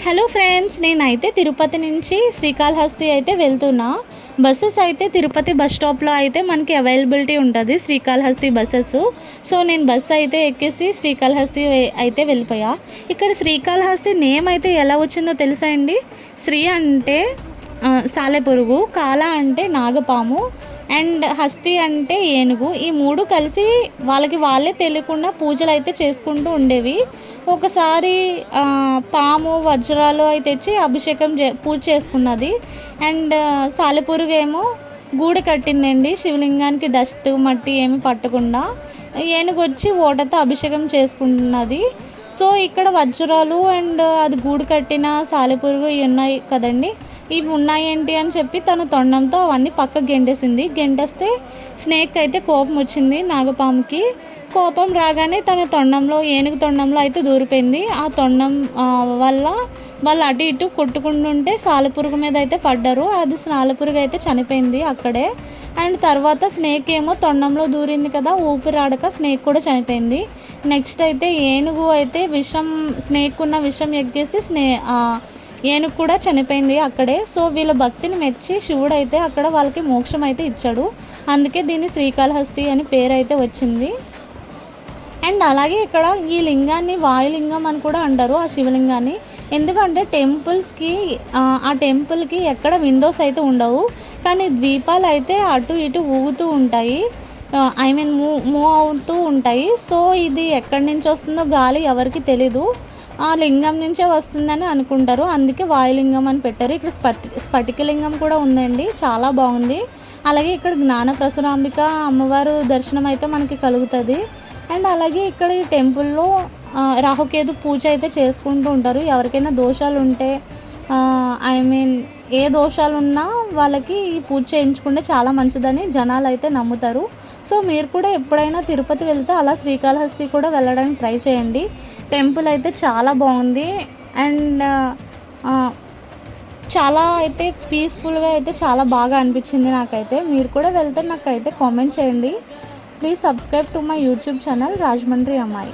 Hello friends, నేనైతే తిరుపతి నుంచి శ్రీకాళహస్తి అయితే వెళ్తున్నా. బస్సెస్ అయితే తిరుపతి బస్ స్టాప్లో అయితే మనకి అవైలబిలిటీ ఉంటుంది, శ్రీకాళహస్తి బస్సెస్. సో నేను బస్సు అయితే ఎక్కేసి శ్రీకాళహస్తి అయితే వెళ్ళిపోయా. ఇక్కడ శ్రీకాళహస్తి నేమ్ అయితే ఎలా వచ్చిందో తెలుసా అండి? శ్రీ అంటే సాలెపురుగు, కాల అంటే నాగపాము, అండ్ హస్తి అంటే ఏనుగు. ఈ మూడు కలిసి వాళ్ళే తెలియకుండా పూజలు అయితే చేసుకుంటూ ఉండేవి. ఒకసారి పాము వజ్రాలు అయితే తెచ్చి అభిషేకం పూజ చేసుకున్నది. అండ్ సాలెపురుగు ఏమో గూడు కట్టిందండి శివలింగానికి, డస్ట్ మట్టి ఏమి పట్టకుండా. ఏనుగు వచ్చి ఓటతో అభిషేకం చేసుకుంటున్నది. సో ఇక్కడ వజ్రాలు అండ్ అది గూడు కట్టిన సాలెపురుగు ఇవి ఉన్నాయి కదండి, ఇవి ఉన్నాయేంటి అని చెప్పి తన తొండంతో అవన్నీ పక్కకు గెంటేసింది. గెంటేస్తే స్నేక్ అయితే కోపం వచ్చింది నాగపాముకి. కోపం రాగానే తన తొండంలో, ఏనుగు తొండంలో అయితే దూరిపోయింది. ఆ తొండం వల్ల వాళ్ళు అటు ఇటు కొట్టుకుంటుంటే సాలెపురుగు మీద అయితే పడ్డారు. అది సాలెపురుగు అయితే చనిపోయింది అక్కడే. అండ్ తర్వాత స్నేక్ ఏమో తొండంలో దూరింది కదా, ఊపిరాడక స్నేక్ కూడా చనిపోయింది. నెక్స్ట్ అయితే ఏనుగు అయితే స్నేక్ ఉన్న విషం ఎక్కేసి ఏనుగు కూడా చనిపోయింది అక్కడే. సో వీళ్ళ భక్తిని మెచ్చి శివుడు అయితే అక్కడ వాళ్ళకి మోక్షం అయితే ఇచ్చాడు. అందుకే దీన్ని శ్రీకాళహస్తి అని పేరు అయితే వచ్చింది. అండ్ అలాగే ఇక్కడ ఈ లింగాన్ని వాయులింగం అని కూడా అంటారు, ఆ శివలింగాన్ని. ఎందుకంటే ఆ టెంపుల్కి ఎక్కడ విండోస్ అయితే ఉండవు, కానీ ద్వీపాలు అయితే అటు ఇటు ఊగుతూ ఉంటాయి, మూవ్ అవుతూ ఉంటాయి. సో ఇది ఎక్కడి నుంచి వస్తుందో గాలి ఎవరికి తెలీదు, ఆ లింగం నుంచే వస్తుందని అనుకుంటారు. అందుకే వాయులింగం అని పెట్టారు. ఇక్కడ స్ఫటికలింగం కూడా ఉందండి, చాలా బాగుంది. అలాగే ఇక్కడ జ్ఞాన ప్రసురాంబిక అమ్మవారు దర్శనం అయితే మనకి కలుగుతుంది. అండ్ అలాగే ఇక్కడ ఈ టెంపుల్లో రాహుకేతు పూజ అయితే చేసుకుంటూ ఉంటారు. ఎవరికైనా దోషాలు ఉంటే ఏ దోషాలు ఉన్నా వాళ్ళకి ఈ పూజ చేయించుకుంటే చాలా మంచిదని జనాలు అయితే నమ్ముతారు. సో మీరు కూడా ఎప్పుడైనా తిరుపతి వెళ్తే అలా శ్రీకాళహస్తి కూడా వెళ్ళడానికి ట్రై చేయండి. టెంపుల్ అయితే చాలా బాగుంది. అండ్ చాలా అయితే పీస్ఫుల్గా అయితే చాలా బాగా అనిపించింది నాకైతే. మీరు కూడా వెళ్తే నాకైతే కామెంట్ చేయండి. Please subscribe to my YouTube channel Rajahmundry అమ్మాయి.